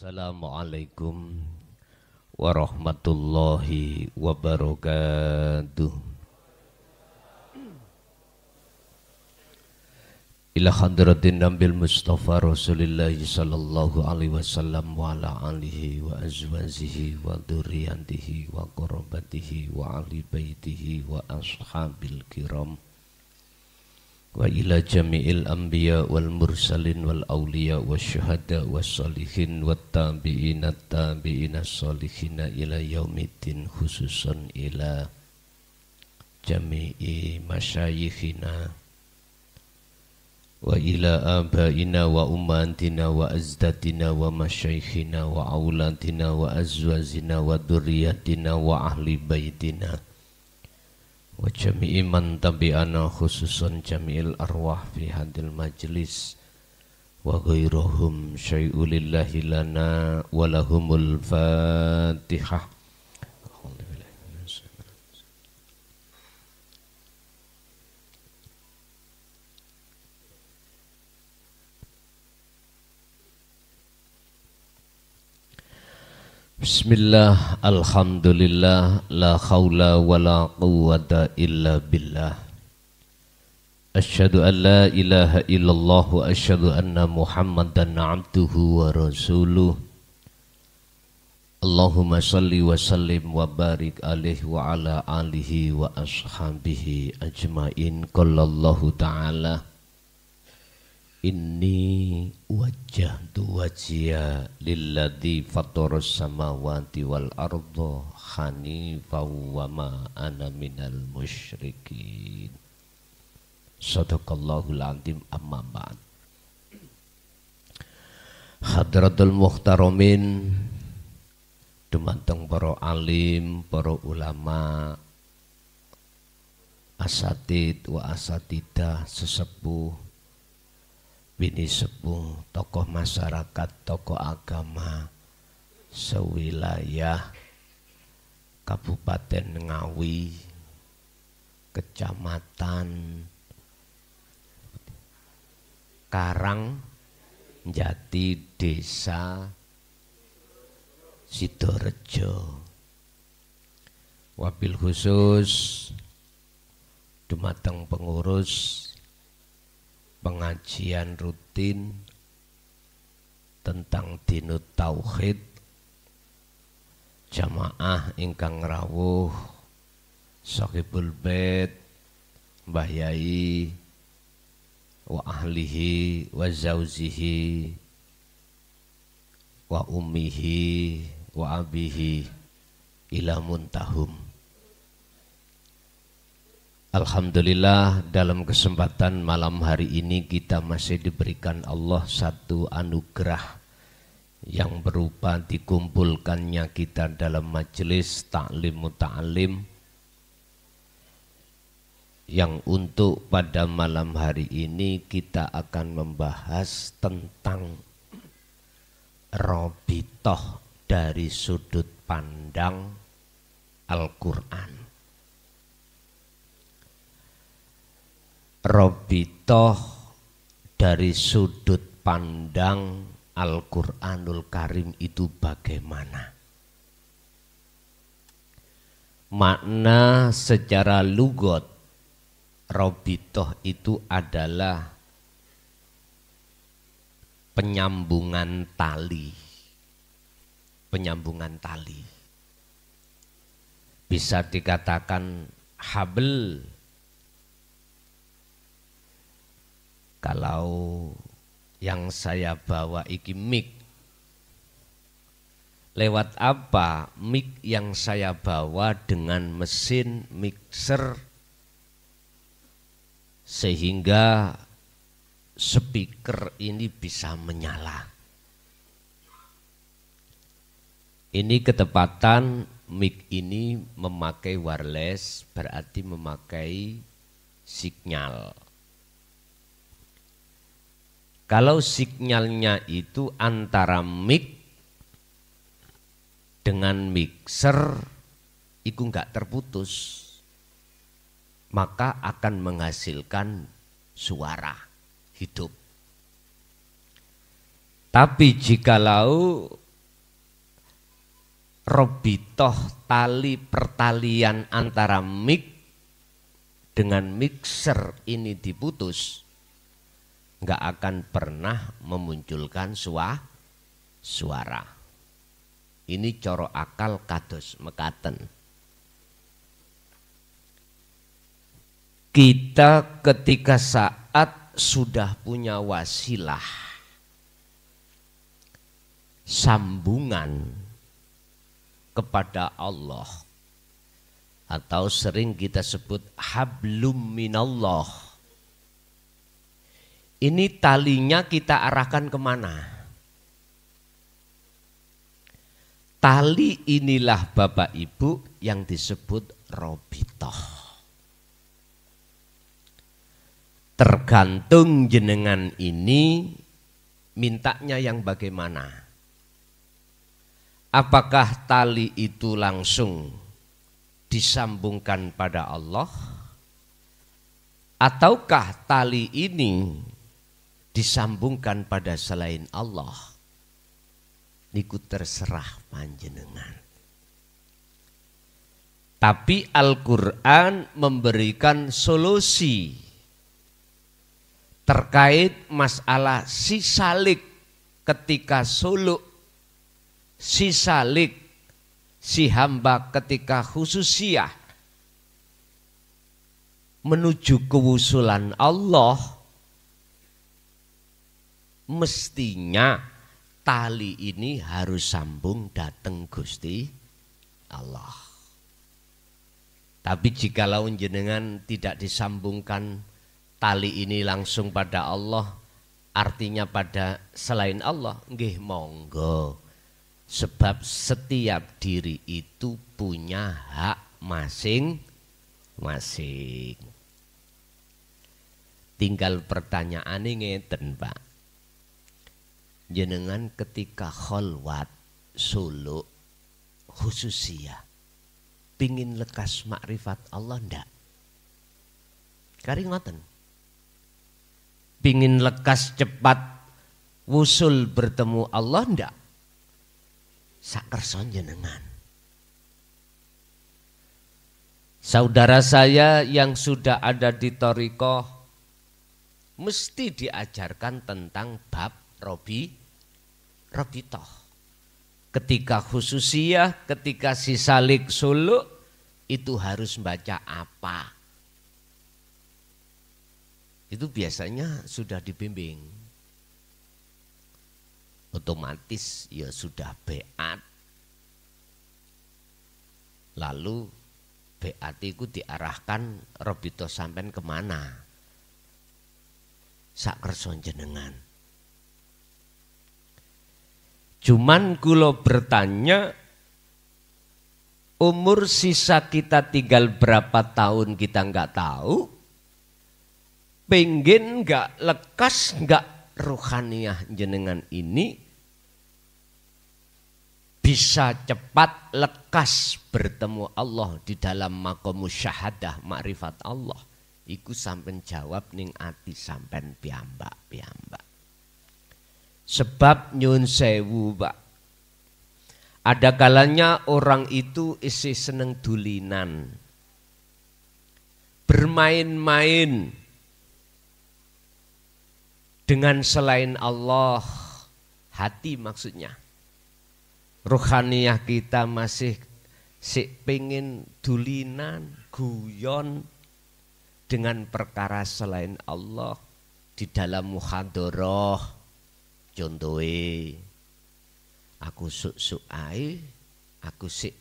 Assalamualaikum warahmatullahi wabarakatuh. Ila hadratin Nabil Mustafa Rasulillahi sallallahu alaihi wasallam wa ala alihi wa azwajihi wa dzurriyyatihi wa qurabatihi wa ahli baitihi wa ashabil kiram wa ila jami'il anbiya wal mursalin wal awliya wa syuhada wa salihin wa tabi'ina salihina ila yaumiddin, khususan ila jami'i masyayikhina wa ila abaina wa ummatina wa azdatina wa masyaikhina wa auladina wa azwazina wa dzurriyyatina wa ahli baitina wa jami'i man tabi'ana, khususan jami'il arwah fi hadil majlis wa ghairuhum syai'ulillahi lana wa lahumul fatihah. Bismillah, alhamdulillah, la khawla wa la quwwata illa billah. Asyhadu an la ilaha illallah wa asyhadu anna Muhammadan abduhu wa rasuluh. Allahumma salli wa sallim wa barik alaihi wa ala alihi wa ashabihi ajmain. Qala Allahu ta'ala, inni wajjahtu wajhiya lilladzi fataras samawati wal arda hanifan wa ma ana minal musyrikin. Shadaqallahul azim. Amma ba'd. Hadratul muhtaramin, dumateng para alim, para ulama, asatid wa asatidah, sesepuh, bini sepuh, tokoh masyarakat, tokoh agama sewilayah Kabupaten Ngawi, Kecamatan Karangjati, Desa Sidorejo. Wabil khusus dumateng pengurus pengajian rutin tentang dinut tauhid jamaah ingkang rawuh Shahibul Bait Mbah Yai wa ahlihi wa zauzihi wa ummihi wa abihi ila muntahum. Alhamdulillah, dalam kesempatan malam hari ini kita masih diberikan Allah satu anugerah yang berupa dikumpulkannya kita dalam majelis ta'lim muta'alim, yang untuk pada malam hari ini kita akan membahas tentang robitoh dari sudut pandang Al-Quran. Robitoh dari sudut pandang Al-Quranul Karim itu bagaimana? Makna secara lugot, robitoh itu adalah penyambungan tali. Penyambungan tali. Bisa dikatakan habl. Kalau yang saya bawa iki mic, lewat apa mic yang saya bawa? Dengan mesin mixer, sehingga speaker ini bisa menyala. Ini ketepatan mic ini memakai wireless, berarti memakai sinyal. Kalau sinyalnya itu antara mic dengan mixer itu enggak terputus, maka akan menghasilkan suara hidup. Tapi jikalau robitoh tali pertalian antara mic dengan mixer ini diputus, nggak akan pernah memunculkan suara. Ini coro akal kados mekaten. Kita ketika saat sudah punya wasilah sambungan kepada Allah atau sering kita sebut hablum minallah, ini talinya kita arahkan kemana? Tali inilah Bapak Ibu yang disebut robitoh. Tergantung jenengan ini mintanya yang bagaimana. Apakah tali itu langsung disambungkan pada Allah, ataukah tali ini disambungkan pada selain Allah? Niku terserah panjenengan. Tapi Al-Quran memberikan solusi terkait masalah sisalik ketika suluk, sisalik si hamba ketika khususiyah menuju kewusulan Allah, mestinya tali ini harus sambung dateng Gusti Allah. Tapi jikalau jenengan tidak disambungkan tali ini langsung pada Allah, artinya pada selain Allah, nggih monggo. Sebab setiap diri itu punya hak masing-masing. Tinggal pertanyaannya ngeten, Pak. Jenengan ketika kholwat suluk khususiyah pingin lekas makrifat Allah ndak? Kari ngoten. Pingin lekas cepat wusul bertemu Allah ndak? Sakerson jenengan. Saudara saya yang sudah ada di Thariqah mesti diajarkan tentang bab robitoh. Ketika khususiyah, ketika sisalik suluk itu harus baca apa? Itu biasanya sudah dibimbing. Otomatis ya sudah beat. Lalu beat itu diarahkan robito sampean kemana? Sak kerson jenengan. Cuman kulo bertanya, umur sisa kita tinggal berapa tahun kita nggak tahu. Pengen nggak lekas nggak ruhaniyah jenengan ini bisa cepat lekas bertemu Allah di dalam maqamus syahadah makrifat Allah. Iku sampen jawab ning ati sampen piyambak. Sebab nyun sewu, Pak. Ada kalanya orang itu isi seneng dulinan, bermain-main dengan selain Allah, hati maksudnya. Ruhaniyah kita masih pengen dulinan, guyon dengan perkara selain Allah di dalam muhadharah. Contohnya, aku suk-suk ae, aku sik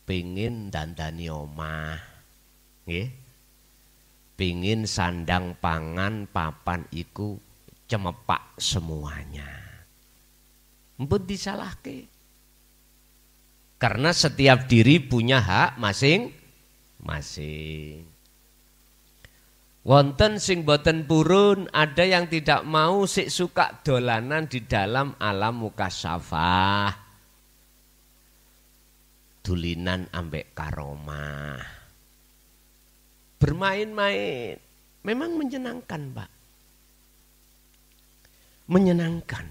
pengen dandani omah, nggih. Pengen sandang pangan papan iku cemepak semuanya. Mpun disalahke. Karena setiap diri punya hak masing-masing. Wonten sing boten purun, ada yang tidak mau sik suka dolanan di dalam alam mukasyafah. Dulinan ambek karomah. Bermain-main, memang menyenangkan, Pak. Menyenangkan.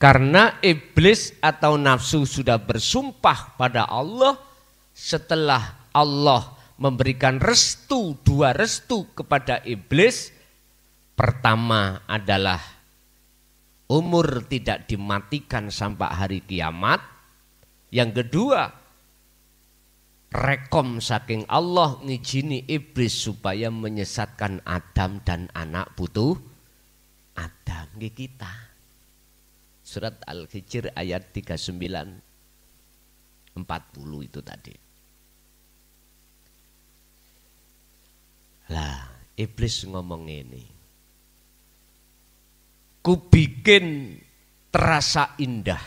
Karena iblis atau nafsu sudah bersumpah pada Allah setelah Allah memberikan restu, dua restu kepada iblis. Pertama adalah umur tidak dimatikan sampai hari kiamat. Yang kedua, rekom saking Allah ngijini iblis supaya menyesatkan Adam dan anak putu Adam kita. Surat Al-Hijr ayat 39 40 itu tadi. Lah, iblis ngomong ini. Ku bikin terasa indah.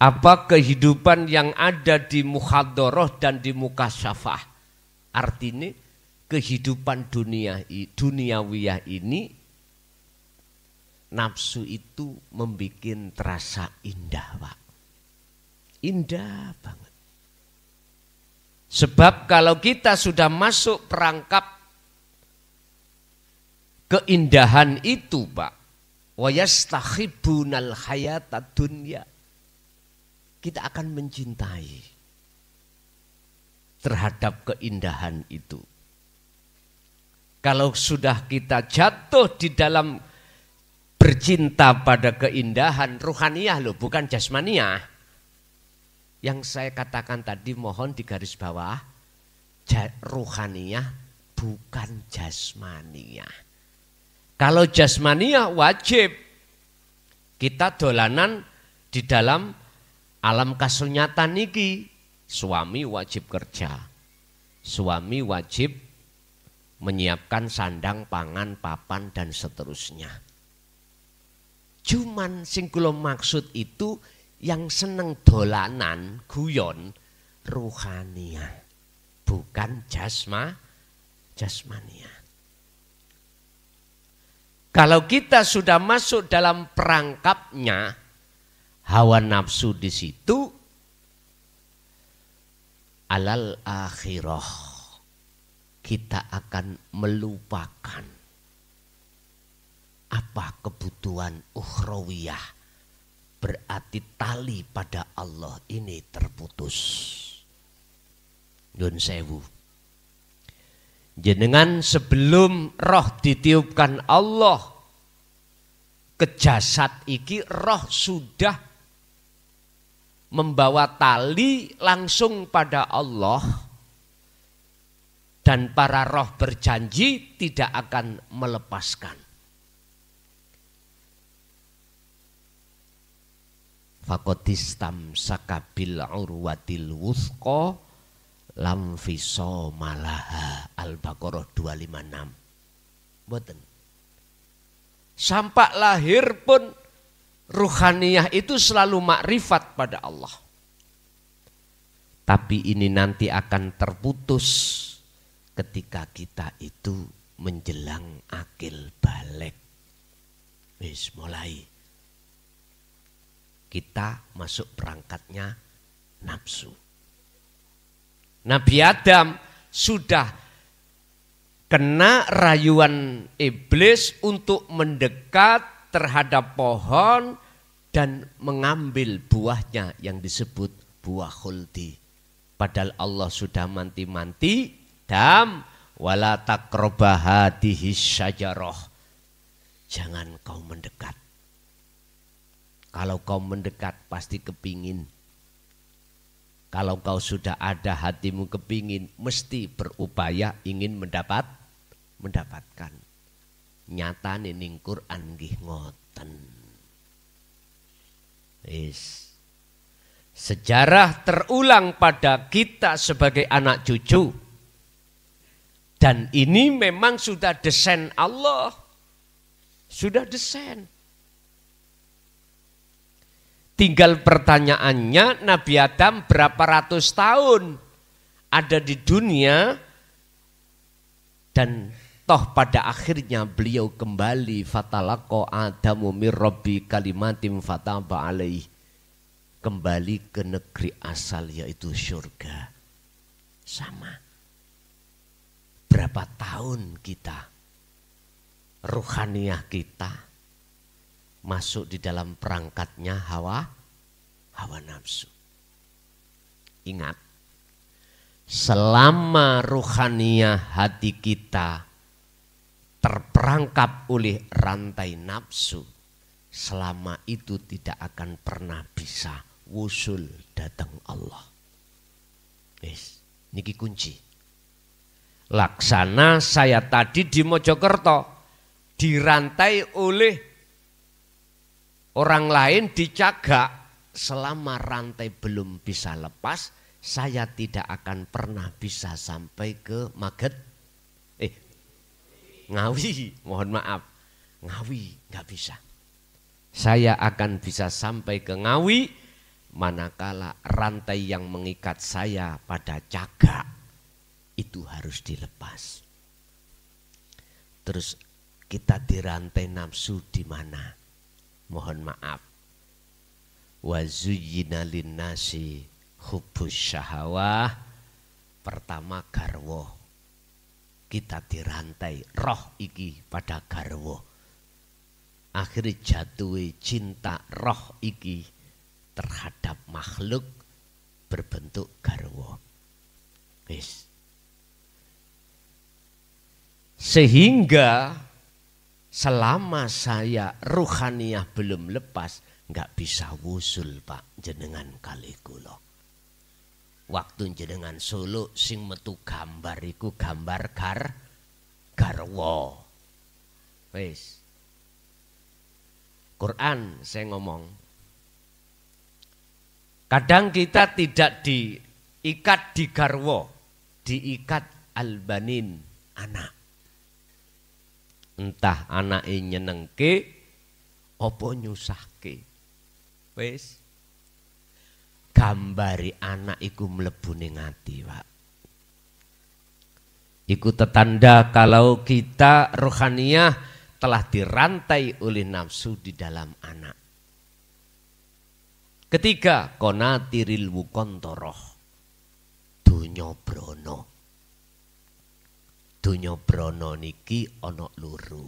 Apa kehidupan yang ada di muhadharah dan di mukasyafah. Artinya kehidupan duniawiyah ini, nafsu itu membuat terasa indah, Pak. Indah banget. Sebab kalau kita sudah masuk perangkap keindahan itu, Pak, wa yastakhibunal hayatad dunya, kita akan mencintai terhadap keindahan itu. Kalau sudah kita jatuh di dalam bercinta pada keindahan ruhaniyah loh, bukan jasmaniyah. Yang saya katakan tadi mohon digaris bawah, ruhaniyah bukan jasmaniyah. Kalau jasmaniyah wajib kita dolanan di dalam alam kasunyatan niki. Suami wajib kerja, suami wajib menyiapkan sandang, pangan, papan dan seterusnya. Cuman sing kula maksud itu yang seneng dolanan, guyon, ruhaniyah, bukan jasmaniyah. Kalau kita sudah masuk dalam perangkapnya hawa nafsu di situ, alal akhirah kita akan melupakan apa kebutuhan ukhrawiyah, berarti tali pada Allah ini terputus. Nyun sewu. Jenengan sebelum roh ditiupkan Allah ke jasad iki, roh sudah membawa tali langsung pada Allah, dan para roh berjanji tidak akan melepaskan. Fakotistam sakabil urwatil wuthqa lam fiso malaha. Al-Baqarah 256. Boten. Sampai lahir pun ruhaniyah itu selalu makrifat pada Allah. Tapi ini nanti akan terputus ketika kita itu menjelang akil balik. Wis mulai. Kita masuk perangkatnya nafsu. Nabi Adam sudah kena rayuan iblis untuk mendekat terhadap pohon dan mengambil buahnya yang disebut buah khuldi. Padahal Allah sudah manti-manti, dam wala taqraba hadhihi syajarah. Jangan kau mendekat. Kalau kau mendekat pasti kepingin. Kalau kau sudah ada hatimu kepingin, mesti berupaya ingin mendapatkan. Nyata ning Quran nggih ngoten. Wis. Sejarah terulang pada kita sebagai anak cucu. Dan ini memang sudah desain Allah. Sudah desain. Tinggal pertanyaannya, Nabi Adam berapa ratus tahun ada di dunia, dan toh pada akhirnya beliau kembali, fatalaqa Adamu mir rabbi kalimatim fataba alaih, kembali ke negeri asal yaitu surga. Sama. Berapa tahun kita, ruhaniyah kita masuk di dalam perangkatnya hawa nafsu. Ingat, selama ruhaniyah hati kita terperangkap oleh rantai nafsu, selama itu tidak akan pernah bisa wusul datang Allah. Yes, niki kunci. Laksana saya tadi di Mojokerto dirantai oleh orang lain, dicagak. Selama rantai belum bisa lepas, saya tidak akan pernah bisa sampai ke Ngawi, mohon maaf, Ngawi nggak bisa. Saya akan bisa sampai ke Ngawi manakala rantai yang mengikat saya pada cagak itu harus dilepas. Terus kita dirantai nafsu di mana? Mohon maaf. Wa zuyyina linnasi hubbus syahawah. Pertama garwa. Kita dirantai roh iki pada garwa. Akhirnya jatuhi cinta roh iki terhadap makhluk berbentuk garwa. Wis. Sehingga selama saya ruhaniyah belum lepas, nggak bisa wusul Pak jenengan kali kula. Waktu jenengan Solo sing metu gambar iku gambar garwa. Wis. Quran saya ngomong. Kadang kita tidak diikat di garwa, diikat albanin anak. Entah anake nyenengke apa nyusahke. Wis. Gambari anak iku mlebu ning ati, Pak. Iku tetanda kalau kita rohaniyah telah dirantai oleh nafsu di dalam anak. Ketiga, konatiril wukontoroh. Dunya brono. Dunya brono niki ana loro.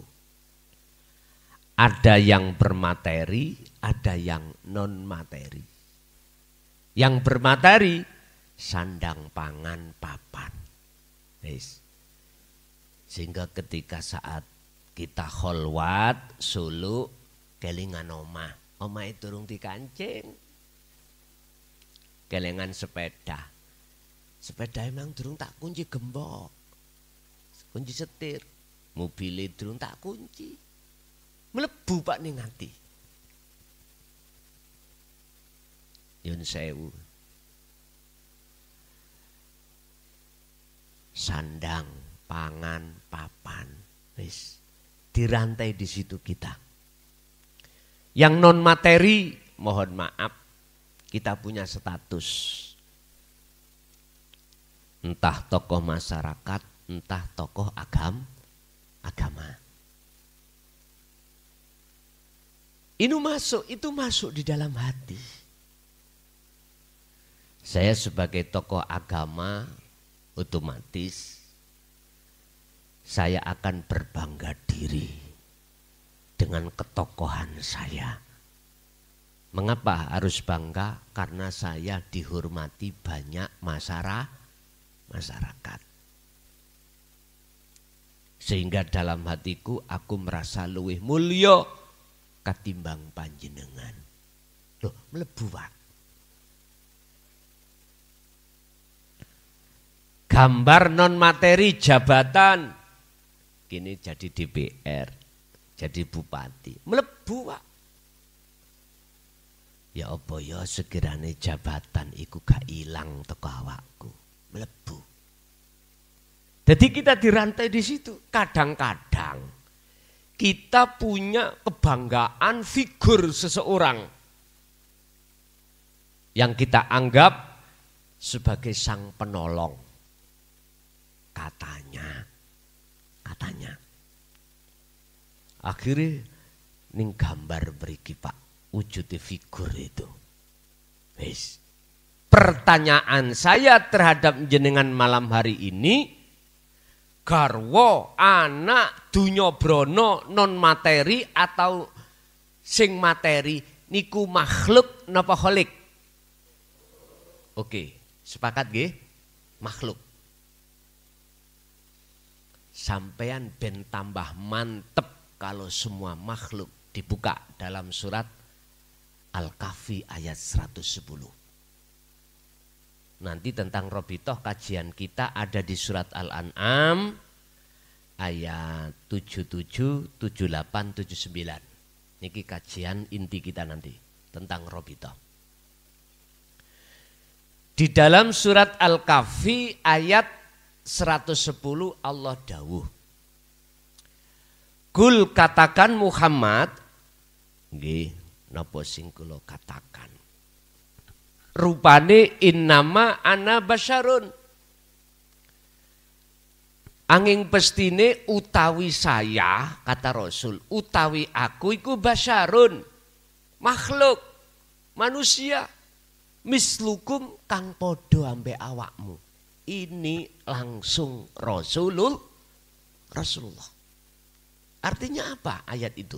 Ada yang bermateri, ada yang non materi. Yang bermateri sandang pangan papan. Yes. Sehingga ketika saat kita kholwat Solo kelingan omah itu durung dikancing. Kelingan sepeda emang durung tak kunci gembok. Kunci setir, mobilnya durung tak kunci. Melebu Pak ning ati. Yun sewu. Sandang, pangan, papan. Wis. Dirantai di situ kita. Yang non materi, mohon maaf, kita punya status. Entah tokoh masyarakat, entah tokoh agama. Itu masuk di dalam hati. Saya sebagai tokoh agama otomatis saya akan berbangga diri dengan ketokohan saya. Mengapa harus bangga? Karena saya dihormati banyak masyarakat. Sehingga dalam hatiku aku merasa luwih mulya katimbang panjenengan. Loh, mlebu Pak. Gambar non materi jabatan. Kini jadi DPR, jadi bupati. Mlebu Pak. Ya apa ya sekiranya jabatan iku gak ilang teko awakku. Mlebu. Jadi kita dirantai di situ. Kadang-kadang kita punya kebanggaan figur seseorang yang kita anggap sebagai sang penolong. Katanya. Akhirnya ning gambar mriki Pak, wujudnya figur itu. Wis. Pertanyaan saya terhadap jenengan malam hari ini, garwa, anak, dunya brana, non materi atau sing materi niku makhluk napa kholik? Oke, sepakat nggih? Makhluk. Sampean ben tambah mantep kalau semua makhluk dibuka dalam surat Al-Kahfi ayat 110. Nanti tentang Robitoh kajian kita ada di surat Al-An'am ayat 77, 78, 79. Niki kajian inti kita nanti tentang Robitoh. Di dalam surat Al-Kahfi ayat 110 Allah dawuh. Kul katakan Muhammad, nggih napa sing kula katakan. Rupane innama ana basyarun. Anging pestine utawi saya, kata Rasul, utawi aku iku basyarun, makhluk, manusia, mislukum kang podo ambe awakmu. Ini langsung Rasulullah. Artinya apa ayat itu?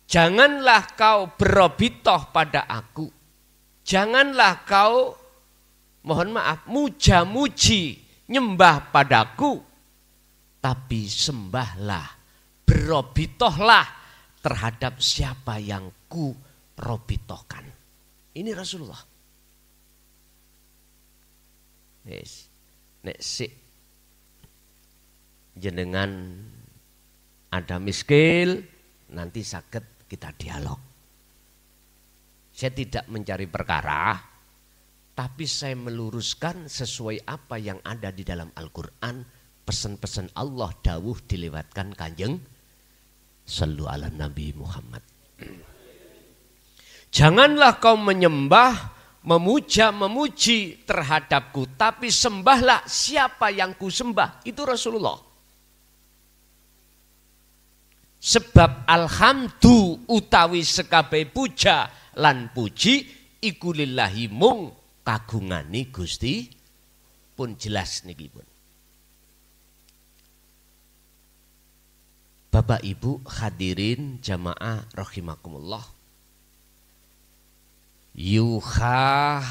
Janganlah kau berobitoh pada aku. Janganlah kau, mohon maaf, muja-muji, nyembah padaku. Tapi sembahlah, berobitohlah terhadap siapa yang ku robitohkan. Ini Rasulullah. Nek sik jenengan ada miskil, nanti sakit kita dialog. Saya tidak mencari perkara, tapi saya meluruskan sesuai apa yang ada di dalam Al-Quran. Pesan-pesan Allah dawuh dilewatkan Kanjeng Sallu ala Nabi Muhammad. Janganlah kau menyembah, memuja, memuji terhadapku, tapi sembahlah siapa yang ku sembah. Itu Rasulullah. Sebab alhamdu utawi sekabe puja lan puji iku lillahi mung kagungani Gusti pun jelas niki pun. Bapak Ibu hadirin jamaah rahimakumullah. Yuha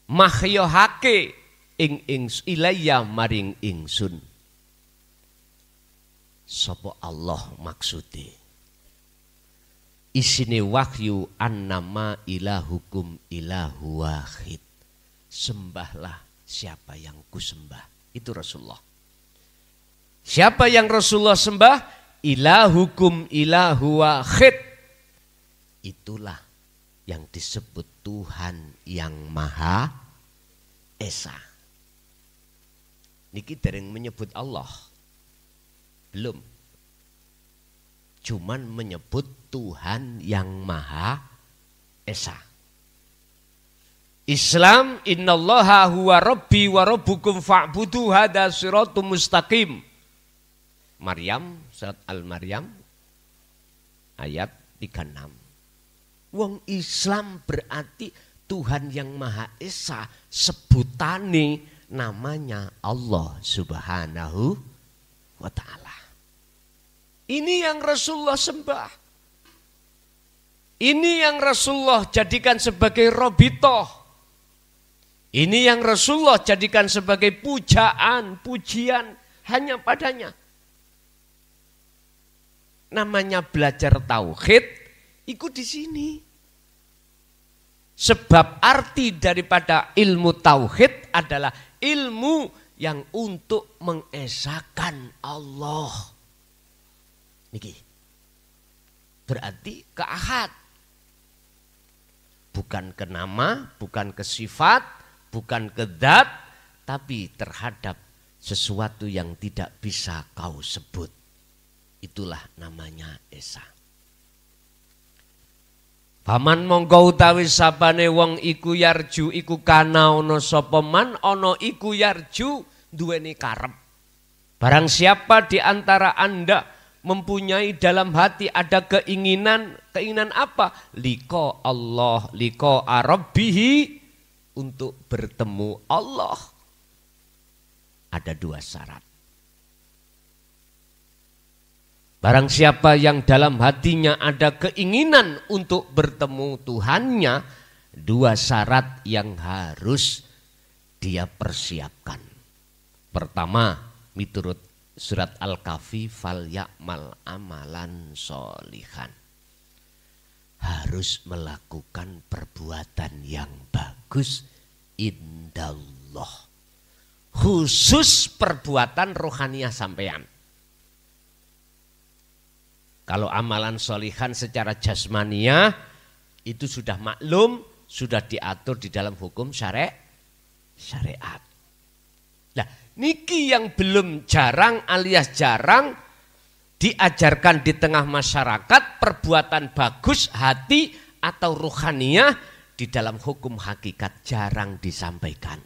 mahyohake ing ilayya maring ingsun. Sapa Allah maksude. Isine wahyu annama ilahukum ilahu wahid. Sembahlah siapa yang ku sembah. Itu Rasulullah. Siapa yang Rasulullah sembah? Ilahukum ilahu wahid. Itulah yang disebut Tuhan yang Maha Esa. Niki dereng menyebut Allah. Belum. Cuman menyebut Tuhan yang Maha Esa. Islam innallaha huwa rabbi wa rabbukum fa'budu hadza siratum mustaqim. Maryam surat Al-Maryam ayat 36. Wong Islam berarti Tuhan yang Maha Esa, sebutane namanya Allah Subhanahu wa ta'ala. Ini yang Rasulullah sembah. Ini yang Rasulullah jadikan sebagai robitoh. Ini yang Rasulullah jadikan sebagai pujaan, pujian hanya padanya. Namanya belajar tauhid, ikut di sini. Sebab arti daripada ilmu tauhid adalah ilmu yang untuk mengesahkan Allah. Niki. Berarti ke ahad. Bukan ke nama, bukan ke sifat, bukan ke zat, tapi terhadap sesuatu yang tidak bisa kau sebut. Itulah namanya Esa. Paman monggo utawi sapane wong iku yarju iku kana ana sapa man ana iku yarju duweni karep. Barang siapa di antara Anda mempunyai dalam hati ada keinginan apa? Liqa Allah, liqa rabbihi, untuk bertemu Allah. Ada dua syarat. Barang siapa yang dalam hatinya ada keinginan untuk bertemu Tuhannya, dua syarat yang harus dia persiapkan. Pertama, miturut surat Al-Kahfi, fal ya'mal amalan sholihan. Harus melakukan perbuatan yang bagus indallah. Khusus perbuatan rohaniah sampean. Kalau amalan sholihan secara jasmaniah itu sudah maklum, sudah diatur di dalam hukum syariat. Nah, niki yang belum jarang alias jarang diajarkan di tengah masyarakat, perbuatan bagus hati atau rohaniah di dalam hukum hakikat jarang disampaikan.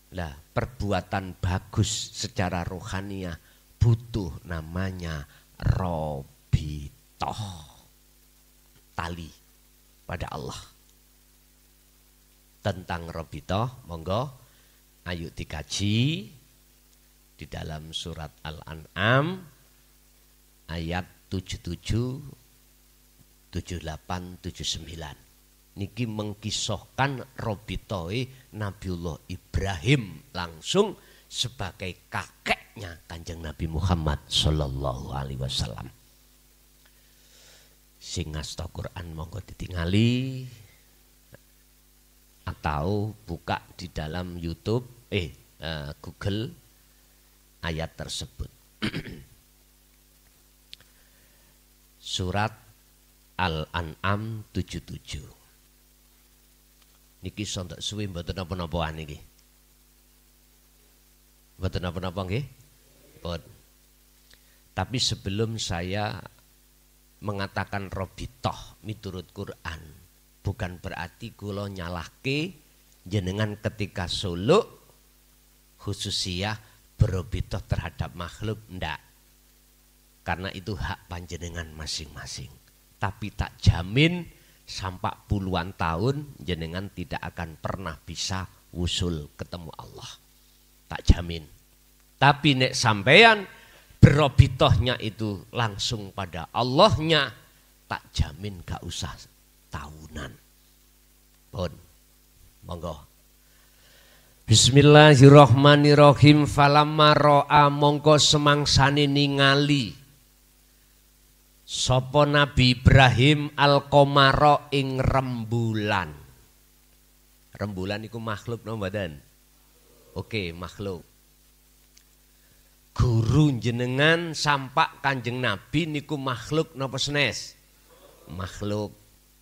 Lah, perbuatan bagus secara rohaniah butuh namanya robitoh, tali pada Allah. Tentang robitoh, monggo ayo dikaji di dalam surat Al-An'am ayat 77, 78, 79. Niki mengkisahkan robitoi Nabiullah Ibrahim langsung sebagai kakeknya Kanjeng Nabi Muhammad sallallahu alaihi wasallam. Sing ngasta Quran monggo ditingali atau buka di dalam YouTube Google ayat tersebut. Surat Al-An'am 77. Niki sontak suwi mboten napa-napaan niki. Mboten napa-napa nggih? Mboten. Tapi sebelum saya mengatakan robitoh miturut Quran, bukan berarti kula nyalahke jenengan ketika suluk khususiyah berobitoh terhadap makhluk, ndak. Karena itu hak panjenengan masing-masing. Tapi tak jamin sampai puluhan tahun jenengan tidak akan pernah bisa wusul ketemu Allah. Tak jamin. Tapi nek sampean berobitohnya itu langsung pada Allahnya, tak jamin gak usah tahunan. Pun, monggo. Bismillahirrahmanirrahim. Falamma ro'a mongko semangsane ningali sapa Nabi Ibrahim al-qamara ing rembulan. Rembulan iku makhluk napa mboten? Oke, makhluk. Guru jenengan sampak Kanjeng Nabi niku makhluk napa senes? Makhluk.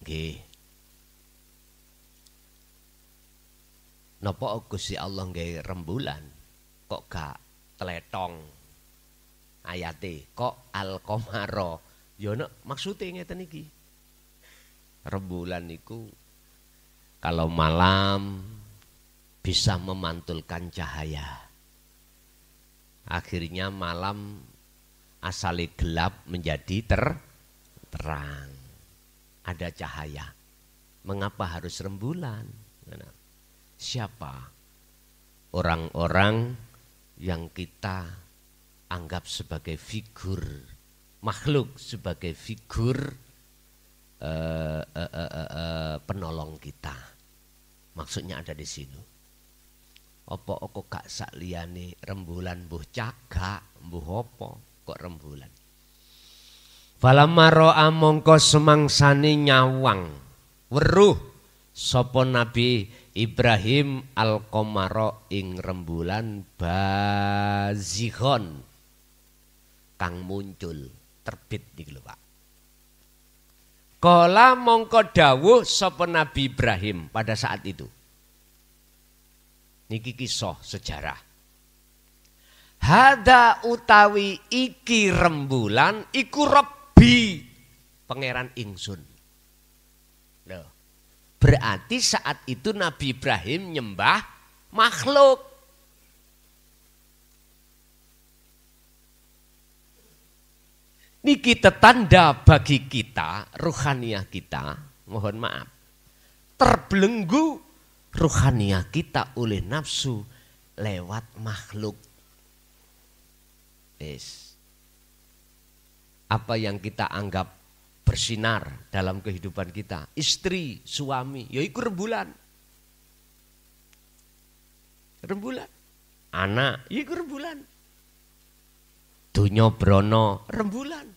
Nggih. Napa Gusti Allah nggawe rembulan kok gak tletong ayate kok al-qamara? Ya nek maksude ngeten iki. Rembulan niku kalau malam bisa memantulkan cahaya. Akhirnya malam asale gelap menjadi terang. Ada cahaya. Mengapa harus rembulan? Siapa? Orang-orang yang kita anggap sebagai figur makhluk, sebagai figur penolong kita. Maksudnya ada di sini. Apa kok gak sak liyane rembulan mbuh cagak, mbuh apa kok rembulan. Falamma ra'a mongko semangsane nyawang weruh sapa Nabi Ibrahim al-qamara ing rembulan bazihon kang muncul terbit niki lho Pak. Kala mongko dawuh sapa Nabi Ibrahim pada saat itu. Niki kisah sejarah. Hada utawi iki rembulan iku Rabbi pangeran ingsun. Loh. Berarti saat itu Nabi Ibrahim nyembah makhluk. Niki tanda bagi kita, ruhaniah kita, mohon maaf, terbelenggu ruhaniah kita oleh nafsu lewat makhluk. Apa yang kita anggap bersinar dalam kehidupan kita, istri, suami, yaiku rembulan. Rembulan. Anak, yaiku rembulan. Dunya brono, rembulan.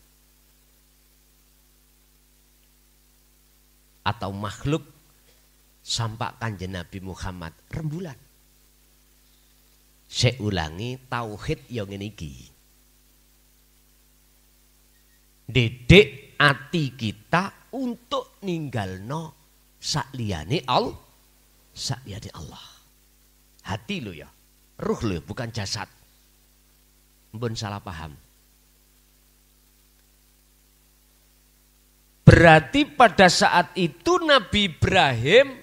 Atau makhluk sampai Kanjeng Nabi Muhammad, rembulan. Saya ulangi, tauhid yang ngene iki. Dedek ati kita untuk ninggalno sakliyane Allah. Sakliyane Allah. Hati lo ya, ruh lo bukan jasad. Mbon salah paham. Berarti pada saat itu Nabi Ibrahim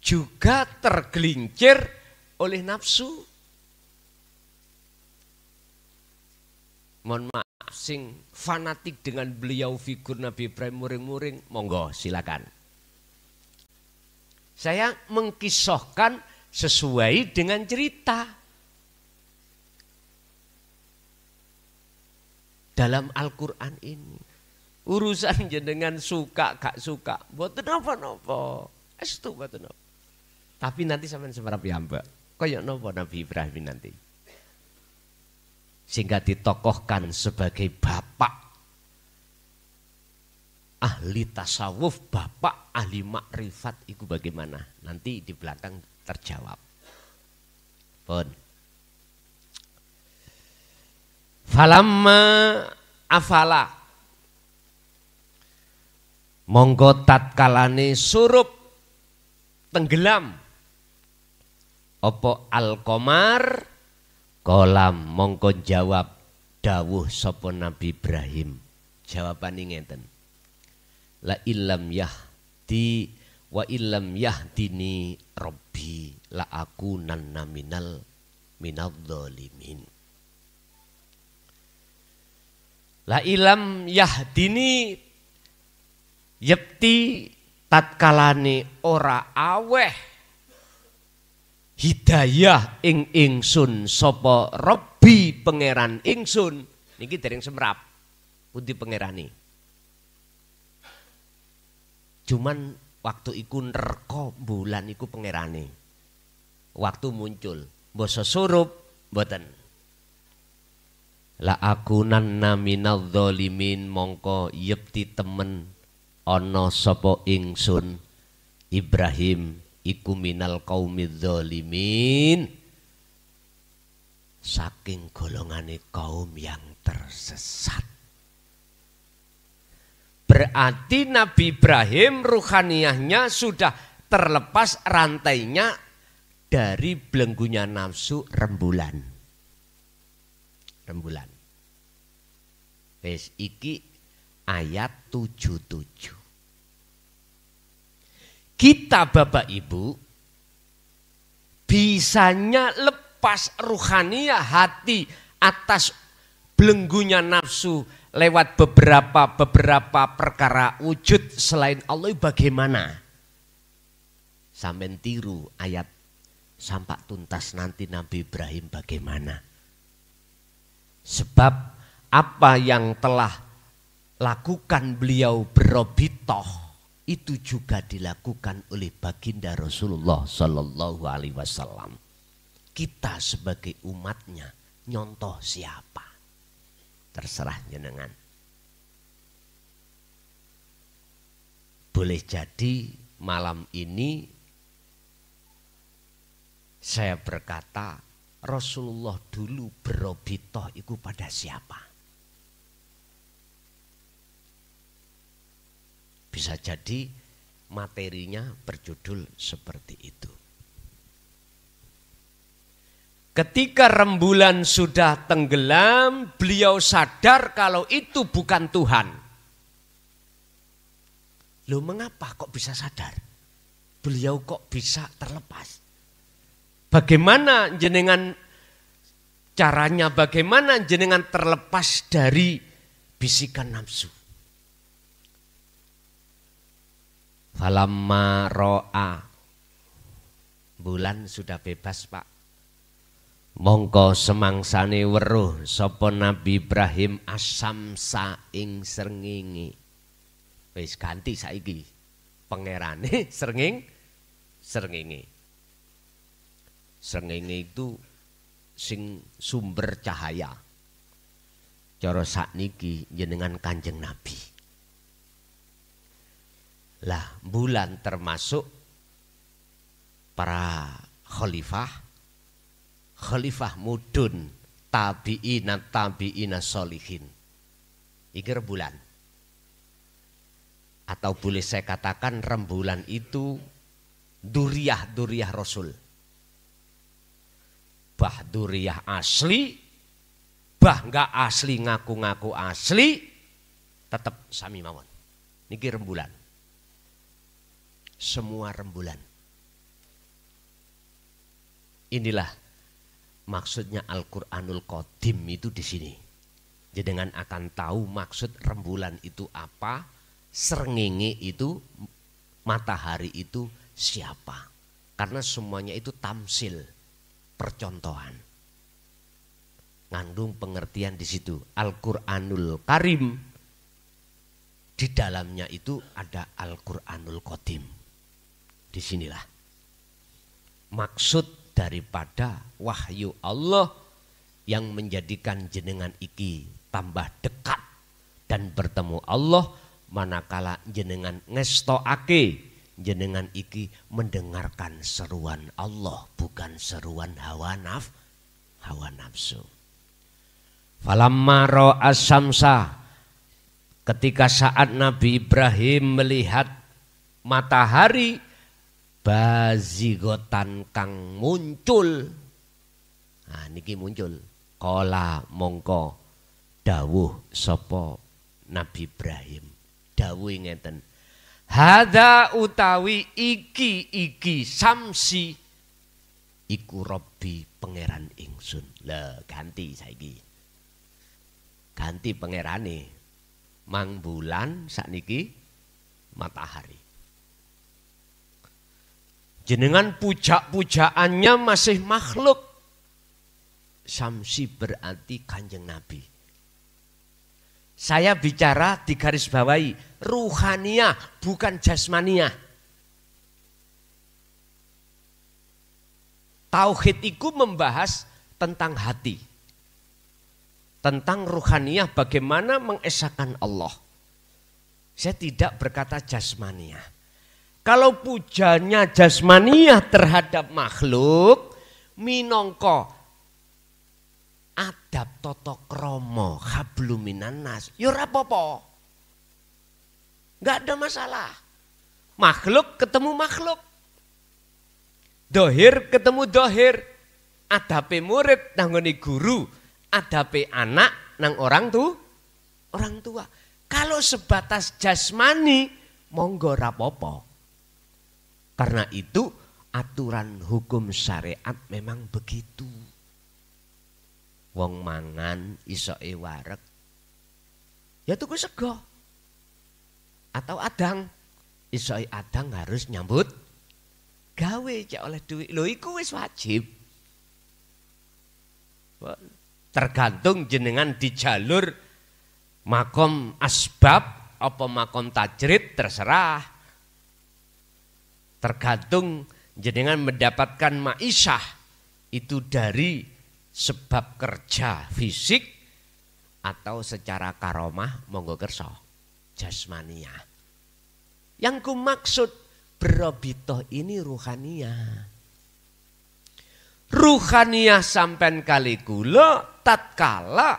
juga tergelincir oleh nafsu. Mohon maaf, sing fanatik dengan beliau figur Nabi Ibrahim muring-muring, monggo silakan. Saya mengkisahkan sesuai dengan cerita. Dalam Al-Quran ini. Urusan jenengan suka gak suka. Mboten napa-napa. Estu mboten napa. Tapi nanti sampean seberapa piyambak. Kaya napa Nabi Ibrahim nanti. Sehingga ditokohkan sebagai bapak ahli tasawuf, bapak ahli makrifat itu bagaimana? Nanti di belakang terjawab. Pun. Falamma afala. Monggo tatkalane surup tenggelam. Opo al-qamar kolam mongko jawab dawuh sapa Nabi Ibrahim. Jawabane ngeten. La illam yahdi wa illam yahdini rabbi la akunanna minadh-dhalimin. La illam yahdini yepti tatkalane ora aweh hidayah ing ingsun sapa Rabbi pangeran ingsun. Niki dereng semrap. Pundi pangerane? Cuman waktu iku nerka bulan iku pangerane. Waktu muncul, mbasa surup mboten. La akunanna minadh-dhalimin mongko yepti temen ana sapa ingsun Ibrahim iku minal qaumidz dzalimin saking golongane kaum yang tersesat. Berarti Nabi Ibrahim ruhaniyahnya sudah terlepas rantainya dari belenggunya nafsu rembulan. Rembulan. Wes iki ayat 77. Kita Bapak Ibu bisanya lepas ruhaniyah hati atas belenggunya nafsu lewat beberapa perkara wujud selain Allah bagaimana? Sampai tiru ayat sampai tuntas nanti Nabi Ibrahim bagaimana? Sebab apa yang telah lakukan beliau berobitoh itu juga dilakukan oleh baginda Rasulullah Sallallahu Alaihi Wasallam. Kita sebagai umatnya nyontoh siapa? Terserah jenengan. Boleh jadi malam ini saya berkata Rasulullah dulu berobitoh itu pada siapa? Bisa jadi materinya berjudul seperti itu. Ketika rembulan sudah tenggelam, beliau sadar kalau itu bukan Tuhan. Loh mengapa kok bisa sadar? Beliau kok bisa terlepas? Bagaimana jenengan caranya, bagaimana jenengan terlepas dari bisikan nafsu? Falamma ro'a, bulan sudah bebas Pak. Mongko semangsane weruh sapa Nabi Ibrahim asamsa ing srengenge. Wis ganti saiki pangerane srengenge. Srengenge itu sing sumber cahaya. Cara sakniki jenengan Kanjeng Nabi. Lah bulan termasuk para khalifah mudun tabi'ina solihin. Iki rembulan. Atau boleh saya katakan rembulan itu duriyah Rasul. Bah duriyah asli, bah enggak asli ngaku-ngaku asli, tetap sami mawon. Niki rembulan. Semua rembulan. Inilah maksudnya Al-Qur'anul Qadim itu di sini. Jenengan akan tahu maksud rembulan itu apa, srengenge itu, matahari itu siapa. Karena semuanya itu tamsil, percontohan. Ngandung pengertian di situ. Al-Qur'anul Karim, di dalamnya itu ada Al-Qur'anul Qadim. Disinilah maksud daripada wahyu Allah yang menjadikan jenengan iki tambah dekat dan bertemu Allah manakala jenengan ngestoake jenengan iki mendengarkan seruan Allah bukan seruan hawa nafsu. Falamma ra'a syamsa, ketika saat Nabi Ibrahim melihat matahari bazigotan kang muncul. Nah niki muncul. Kola mongko dawuh sapa Nabi Ibrahim. Dawuh ngeten. Hadza utawi iki samsi iku Rabbi pangeran ingsun. Lah ganti saiki. Ganti pangerane. Mang bulan sakniki matahari. Jenengan puja-pujaannya masih makhluk. Samsi berarti Kanjeng Nabi. Saya bicara di garis bawahi ruhaniyah bukan jasmaniyah. Tauhid itu membahas tentang hati. Tentang ruhaniyah bagaimana mengesahkan Allah. Saya tidak berkata jasmaniyah. Kalau pujanya jasmaniyah terhadap makhluk, minangka adab tata krama hablum minan nas, ya ora apa-apa. Enggak ada masalah. Makhluk ketemu makhluk. Dohir ketemu dohir. Adape murid nanggone guru, adape anak nang orang tua. Kalau sebatas jasmani, monggo ora apa-apa. Karena itu aturan hukum syariat memang begitu. Wong mangan isoke wareg ya tuku sego atau adang, isoke adang harus nyambut gawe cek oleh duit. Lho iku wis wajib. Tergantung jenengan di jalur makom asbab apa makom tajrid terserah. Tergantung jenengan mendapatkan ma'isyah itu dari sebab kerja fisik atau secara karomah monggo kersa jasmaniyah. Yang ku maksud berobitoh ini ruhaniyah. Ruhaniyah sampen kali kula tatkala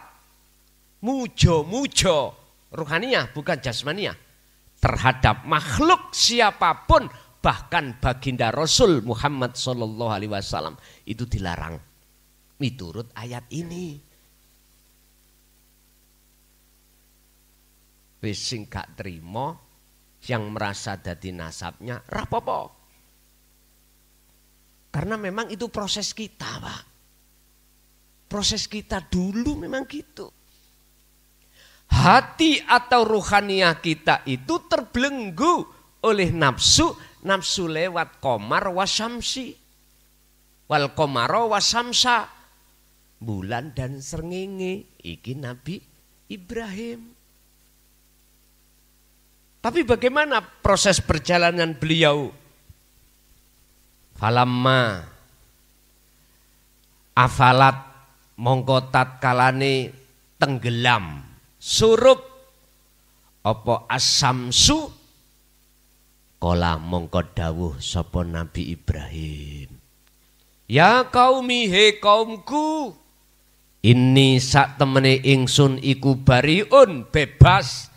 mujo-mujo ruhaniyah bukan jasmaniyah terhadap makhluk siapapun. Bahkan baginda Rasul Muhammad Sallallahu Alaihi Wasallam itu dilarang miturut ayat ini. Wis sing gak trimo yang merasa dadi nasabnya rapopo. Karena memang itu proses kita, Pak. Proses kita dulu memang gitu. Hati atau ruhaniyah kita itu terbelenggu oleh nafsu. Nafsu lewat komar wasamsi wal komaro wasamsa. bulan dan srengenge iki Nabi Ibrahim. Tapi bagaimana proses perjalanan beliau? Falamma afalat mongko tatkalane tenggelam surup apa asamsu kala mongko dawuh sapa Nabi Ibrahim, ya qaumi he kaumku, ini sak temene ingsun iku bariun bebas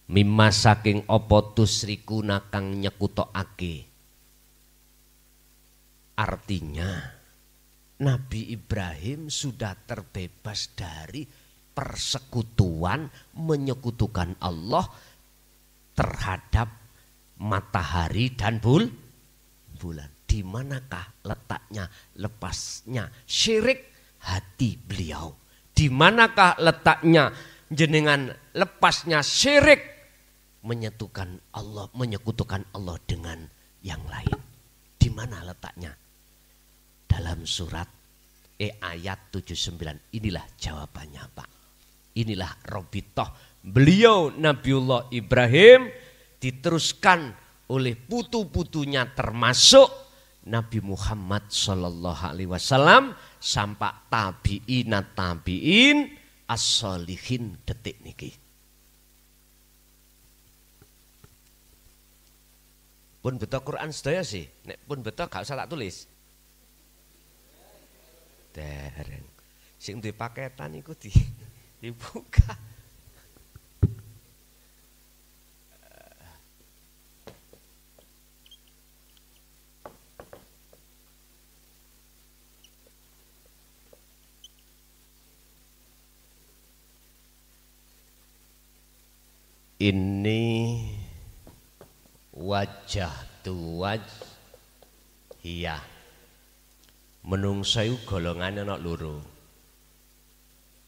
mimma saking apa tusriku nakang nyekutokake. Artinya Nabi Ibrahim sudah terbebas dari persekutuan menyekutukan Allah terhadap matahari dan bulan. Di manakah letaknya lepasnya syirik hati beliau? Di manakah letaknya jenengan lepasnya syirik menyekutukan Allah dengan yang lain? Di mana letaknya? Dalam surat ayat 79. Inilah jawabannya, Pak. Inilah robitoh beliau Nabiullah Ibrahim diteruskan oleh putu-putunya termasuk Nabi Muhammad sallallahu alaihi wasallam sampai tabi'in as-solihin detik niki. Pun betul Quran sedaya sih, nek pun betul gak usah tak tulis. Dereng. Sing duwe paketan iku dibuka. Ini wajah tuwaj iya menungso iku golongane ana loro.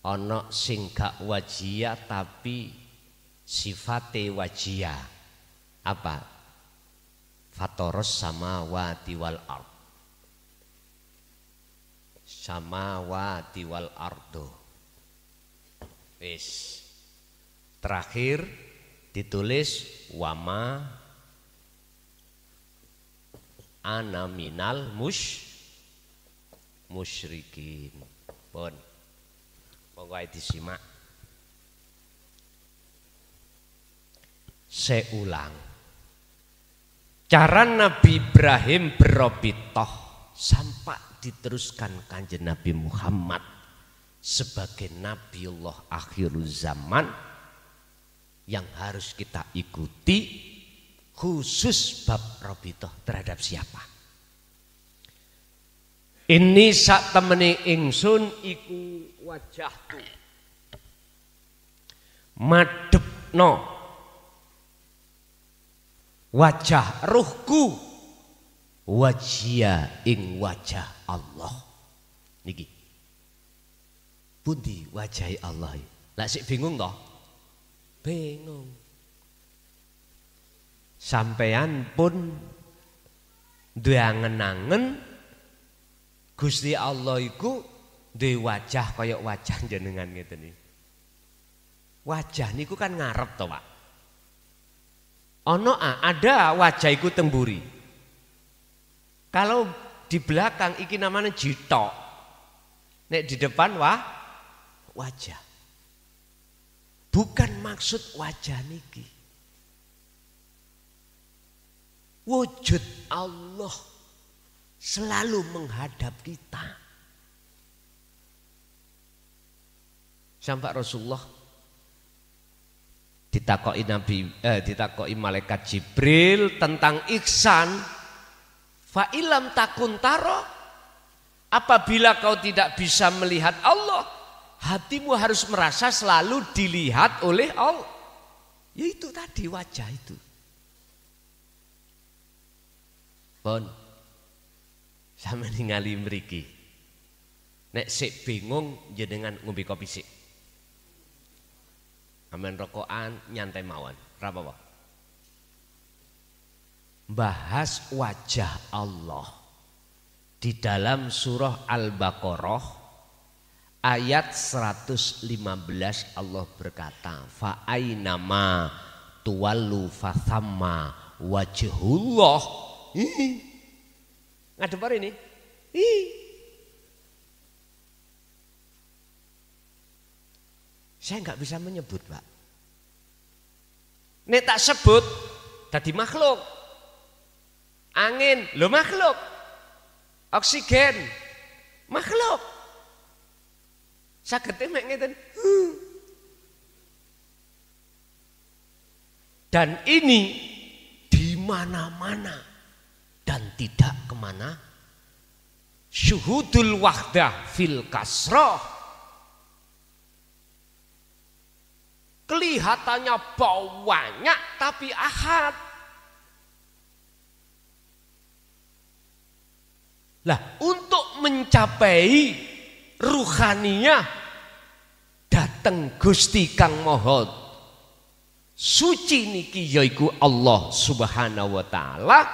Ana sing gak wajia tapi sifate wajia. Apa? Fatoros samawati wal ard. Samawati wal ardo. Wis. Terakhir ditulis wama ana minal musyrikin. Pun monggo disimak. Seulang. Cara Nabi Ibrahim berobitoh sampai diteruskan Kanjeng Nabi Muhammad sebagai Nabiullah akhirul zaman yang harus kita ikuti, khusus bab robitoh terhadap siapa? Ini sak temene ingsun iku wajahku madhepno wajah ruhku wajia ing wajah Allah. Niki pundi wajahi Allah? Lah sik bingung toh? Bingung. Sampean pun duwe angen-angen Gusti Allah iku duwe wajah kaya wajah jenengan ngeten iki. Wajah niku kan ngarep to, Pak. Ono ada wajah iku temburi. Kalau di belakang iki namanya jitok. Nek di depan wajah. Bukan maksud wajah niki. Wujud Allah selalu menghadap kita. Sampai Rasulullah ditakoki malaikat Jibril tentang ihsan. Fa ilam takun taro, apabila kau tidak bisa melihat Allah, hatimu harus merasa selalu dilihat oleh Allah. Yaitu tadi wajah itu. Pun sama ningali mriki. Nek sik bingung jenengan ngombe kopi sik. Amen rokokan nyantai mawon. Ora apa-apa. Bahas wajah Allah di dalam surah Al-Baqarah Ayat 115 Allah berkata, fa ainama tuwallu fathamma wajhullah. Ngadep ini. Saya nggak bisa menyebut, Pak. Nek tak sebut tadi makhluk. Angin, lo makhluk. Oksigen, makhluk. Sagete mek ngeten. Dan ini di mana-mana dan tidak kemana. Syuhudul wahdah fil kasroh. Kelihatannya banyak tapi ahad. Lah, untuk mencapai ruhaniyah dateng Gusti Kang Maha Suci niki yaiku Allah Subhanahu wa taala,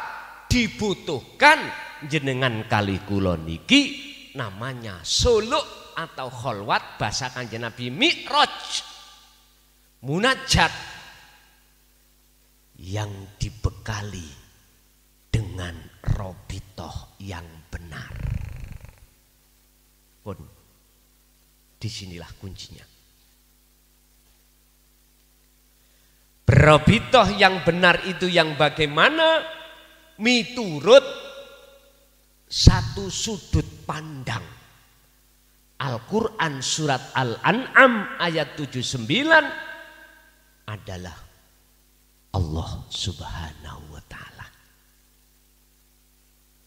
dibutuhkan jenengan kali kula niki namanya suluk atau kholwat, bahasa Kanjeng Nabi Mi'raj. Munajat yang dibekali dengan robitoh yang benar. Pun disinilah kuncinya. Robitoh yang benar itu yang bagaimana? Miturut satu sudut pandang. Al-Quran surat Al-An'am ayat 79 adalah Allah Subhanahu wa ta'ala.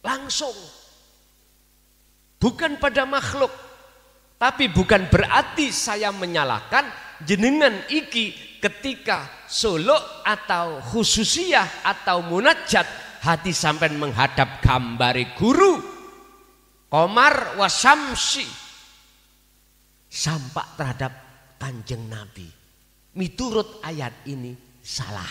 Langsung. Bukan pada makhluk. Tapi bukan berarti saya menyalahkan jenengan iki ketika suluk atau khususiyah atau munajat hati sampai menghadap gambari guru Komar wasamsi, sampak terhadap Kanjeng Nabi. Miturut ayat ini salah.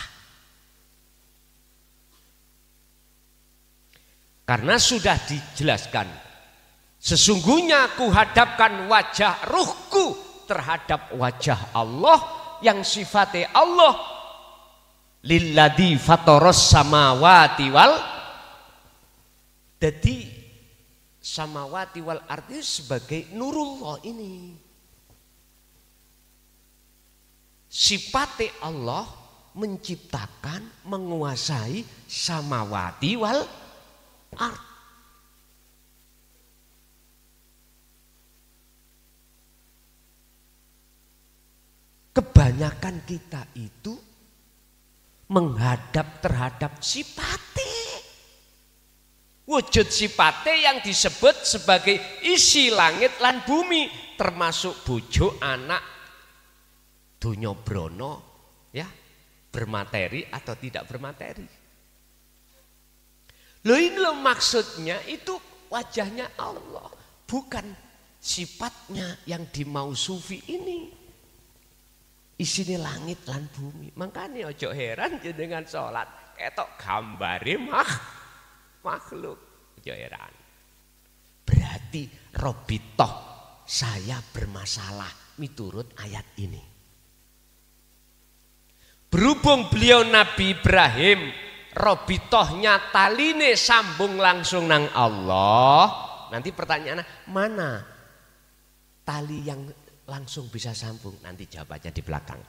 Karena sudah dijelaskan, sesungguhnya kuhadapkan wajah ruhku terhadap wajah Allah yang sifatnya Allah. Lilladzi fataras samawati wal. Jadi samawati wal arti sebagai nurullah ini. Sifatnya Allah menciptakan, menguasai samawati wal ard. Kebanyakan kita itu menghadap terhadap sifatnya. Wujud sifatnya yang disebut sebagai isi langit lan bumi, termasuk bojo, anak, dunya brono, ya, bermateri atau tidak bermateri. Loh ini loh maksudnya itu wajahnya Allah, bukan sifatnya yang dimausufi ini. Isine langit lan bumi. Makanya ojo heran dengan sholat ketok gambare makhluk. Ojo heran. Berarti robitoh saya bermasalah miturut ayat ini. Berhubung beliau Nabi Ibrahim, robitohnya taline sambung langsung nang Allah. Nanti pertanyaannya, mana tali yang langsung bisa sambung? Nanti jawabannya di belakang.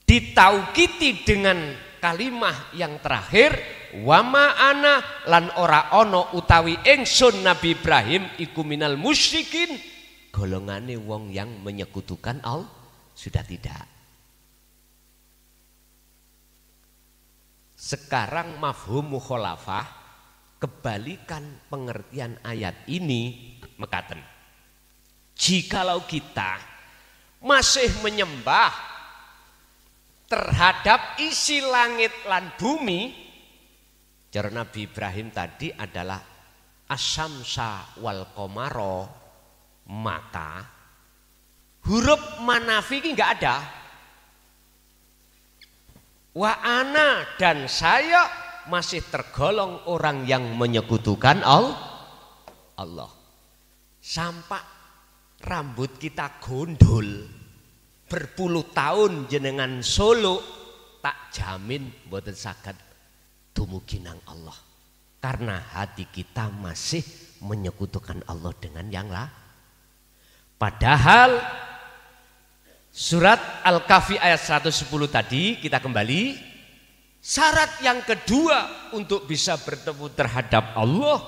Ditaukiti dengan kalimah yang terakhir, wama ana lan ora ono utawi ingsun Nabi Ibrahim iku minal musyrikin, golongane wong yang menyekutukan Allah. Sudah tidak. Sekarang mafhum mukhalafah, kebalikan pengertian ayat ini mekaten. Jikalau kita masih menyembah terhadap isi langit lan bumi, cara Nabi Ibrahim tadi adalah asyamsa wal qamara, maka huruf manafi ini enggak ada. Wa ana dan saya masih tergolong orang yang menyekutukan Allah. sampai rambut kita gondol berpuluh tahun jenengan solo, tak jamin mboten saged dumugi nang Allah. Karena hati kita masih menyekutukan Allah dengan yang lain. Padahal surat Al-Kahfi ayat 110 tadi kita kembali, syarat yang kedua untuk bisa bertemu terhadap Allah,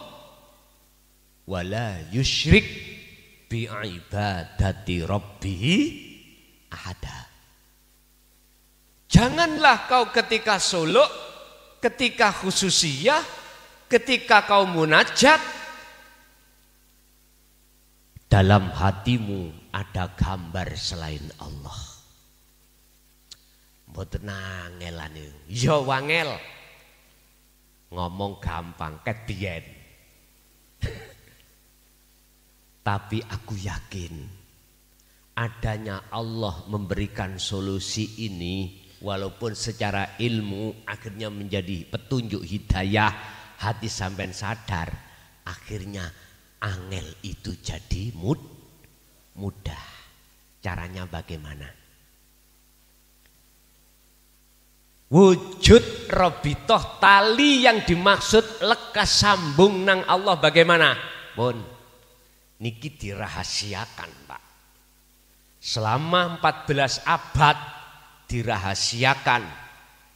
wala yusyrik bi ibadati rabbih ahada. Janganlah kau ketika solo, ketika khususiyah, ketika kau munajat, dalam hatimu ada gambar selain Allah. Mboten angelan ya wangel. Ngomong gampang ket biyen. Tapi aku yakin adanya Allah memberikan solusi ini, walaupun secara ilmu akhirnya menjadi petunjuk hidayah, hati sampean sadar, akhirnya angel itu jadi mudah. Caranya bagaimana? Wujud robitoh, tali yang dimaksud lekas sambung nang Allah bagaimana? Pun niki dirahasiakan, Pak. Selama 14 abad dirahasiakan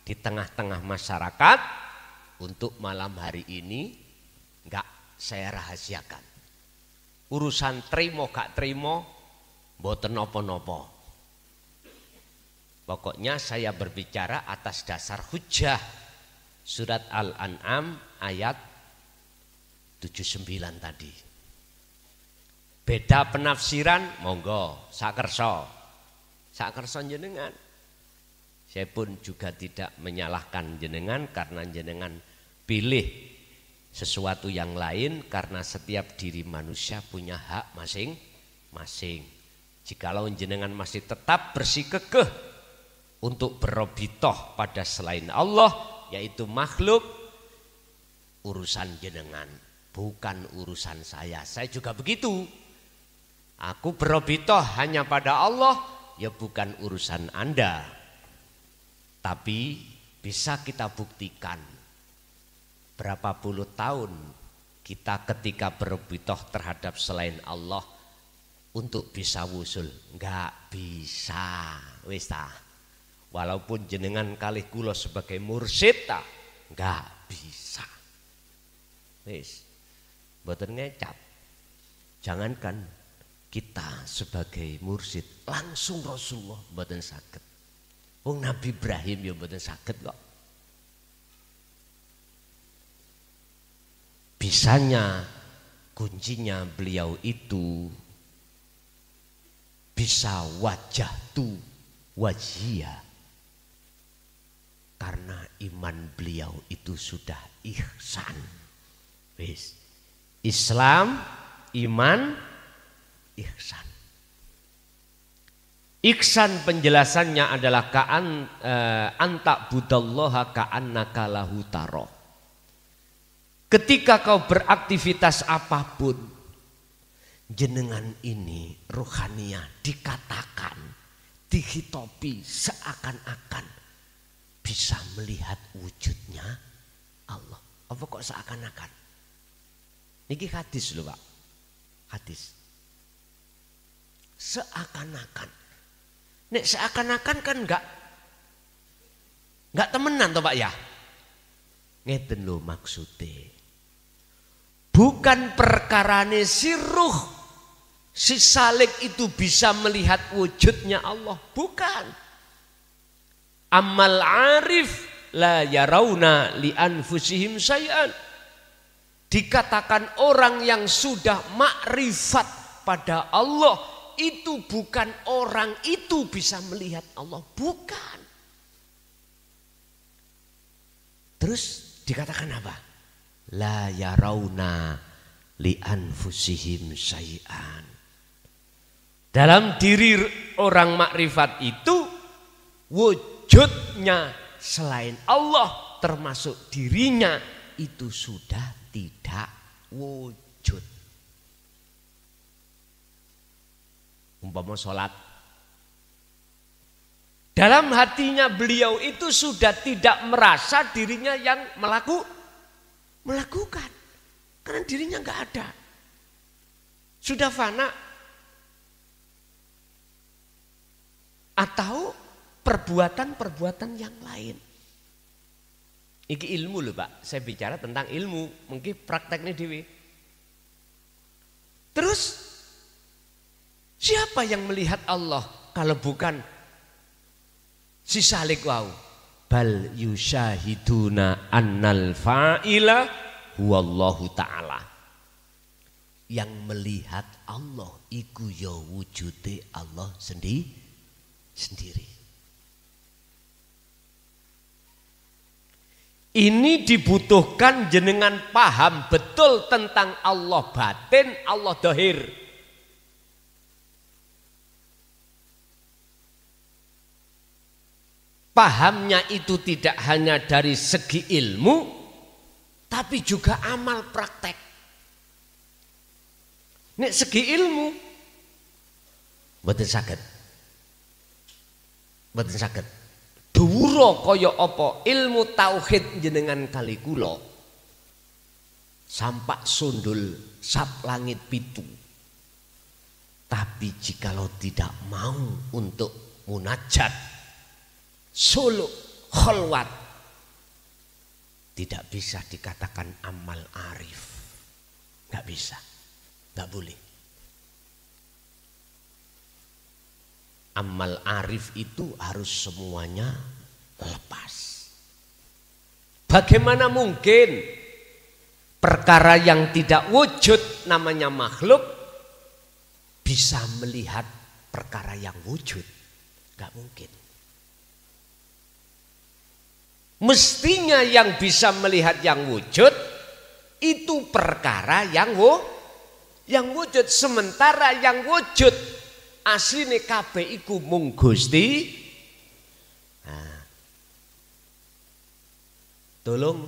di tengah-tengah masyarakat. Untuk malam hari ini enggak saya rahasiakan. Urusan trimo gak trimo mboten napa-napa. Pokoknya saya berbicara atas dasar hujjah. Surat Al-An'am ayat 79 tadi. Beda penafsiran monggo sakersa. Sakersa jenengan. Saya pun juga tidak menyalahkan jenengan karena jenengan pilih sesuatu yang lain, karena setiap diri manusia punya hak masing-masing. Jikalau jenengan masih tetap bersikukuh untuk berobitoh pada selain Allah, yaitu makhluk, urusan jenengan, bukan urusan saya. Saya juga begitu. Aku berobitoh hanya pada Allah, ya bukan urusan Anda. Tapi bisa kita buktikan berapa puluh tahun kita ketika berobitoh terhadap selain Allah untuk bisa wusul, enggak bisa. Wis ta. Walaupun jenengan kalih kula sebagai mursyid ta, enggak bisa. Wis. Mboten ngecap. Jangankan kita sebagai mursyid, langsung Rasulullah mboten saged. Wong Nabi Ibrahim ya mboten saged kok. Bisanya, kuncinya beliau itu bisa wajah tu wajia, karena iman beliau itu sudah ihsan. Wis. Islam, iman, ihsan. Ihsan penjelasannya adalah anta budallaha ka'annaka lahu taro. Ketika kau beraktivitas apapun, jenengan ini rohaniah dikatakan, dihitopi seakan-akan bisa melihat wujudnya Allah. Apa kok seakan-akan? Niki hadis loh Pak, hadis. Seakan-akan. Nek seakan-akan kan enggak temenan toh Pak ya. Ngeten lho maksudnya. Bukan perkarane si ruh, si salik itu bisa melihat wujudnya Allah, bukan. Amal arif la yarawna li anfusihim syai'an. Dikatakan orang yang sudah makrifat pada Allah, itu bukan orang itu bisa melihat Allah, bukan. Terus dikatakan apa? La yarawna li anfusihim syai'an. Dalam diri orang makrifat itu wujudnya selain Allah, termasuk dirinya itu sudah tidak wujud. umpama sholat. Dalam hatinya beliau itu sudah tidak merasa dirinya yang melakukan. Karena dirinya nggak ada. Sudah fana. Atau perbuatan-perbuatan yang lain. Iki ilmu loh Pak. Saya bicara tentang ilmu. Mungkin prakteknya dewi. Terus siapa yang melihat Allah kalau bukan si salik wau? Bal yusyahiduna annal fa'ila huwallahu ta'ala. Yang melihat Allah iku ya wujude Allah sendiri. Ini dibutuhkan jenengan paham betul tentang Allah batin, Allah dohir. Pahamnya itu tidak hanya dari segi ilmu, tapi juga amal praktek. Nek segi ilmu, mboten saged. Mboten saged. Dhuwura kaya apa ilmu tauhid jenengan kali kula. Sampak sundul sap langit pitu. Tapi jikalau tidak mau untuk munajat solo kholwat, tidak bisa dikatakan amal arif. Nggak bisa, nggak boleh. Amal arif itu harus semuanya lepas. Bagaimana mungkin perkara yang tidak wujud namanya makhluk bisa melihat perkara yang wujud? Nggak mungkin. Mestinya yang bisa melihat yang wujud itu perkara yang wujud. Sementara yang wujud asline kabeh iku mung Gusti. Nah, tolong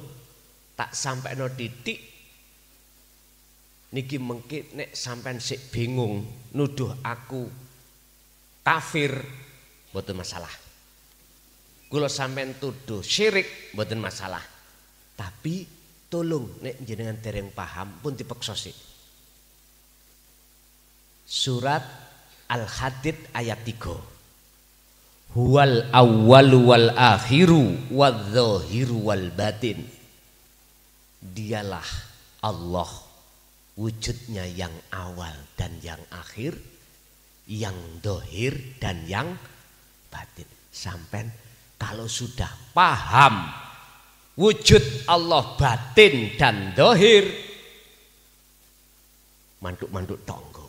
tak sampeno titik niki mengki nek sampean sik bingung nuduh aku kafir mboten masalah. Kula sampean tuduh syirik mboten masalah. Tapi tolong nek jenengan dereng paham pun dipeksa sik. Surat Al-Hadid ayat 3. Huwal awwalu wal akhiru wadh-dhahiru wal batin. Dialah Allah, wujudnya yang awal dan yang akhir, yang dohir dan yang batin. Sampai kalau sudah paham wujud Allah batin dan dohir, manduk-manduk tonggo.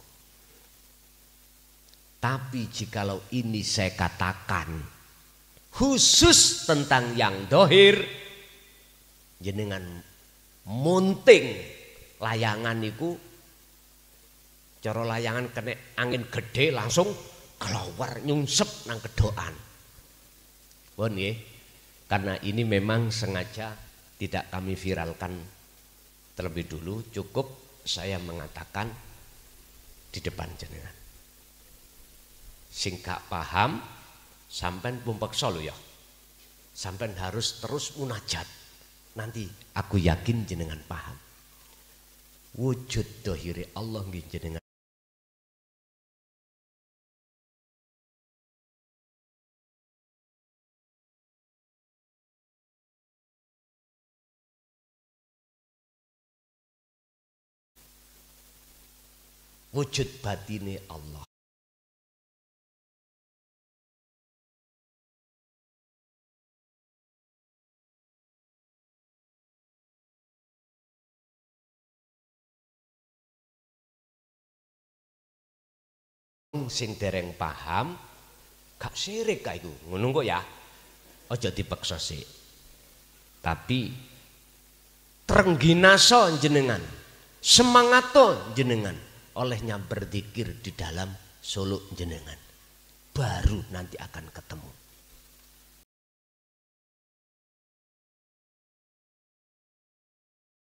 Tapi jikalau ini saya katakan khusus tentang yang dohir, jenengan munting layangan itu, cara layangan kena angin gede langsung keluar nyungsep nang kedoan. Bon nggih, karena ini memang sengaja tidak kami viralkan terlebih dulu, cukup saya mengatakan di depan jenengan. Sing gak paham sampean pumpeksa lho ya. Sampean harus terus munajat. Nanti aku yakin jenengan paham. Wujud dohiri Allah nggih jenengan. Wujud batine Allah. Sing dereng paham gak sirik kae iku ngono kok ya, aja dipeksa sik. Tapi trengginaso jenengan, semangato jenengan olehnya berzikir di dalam suluk jenengan, baru nanti akan ketemu.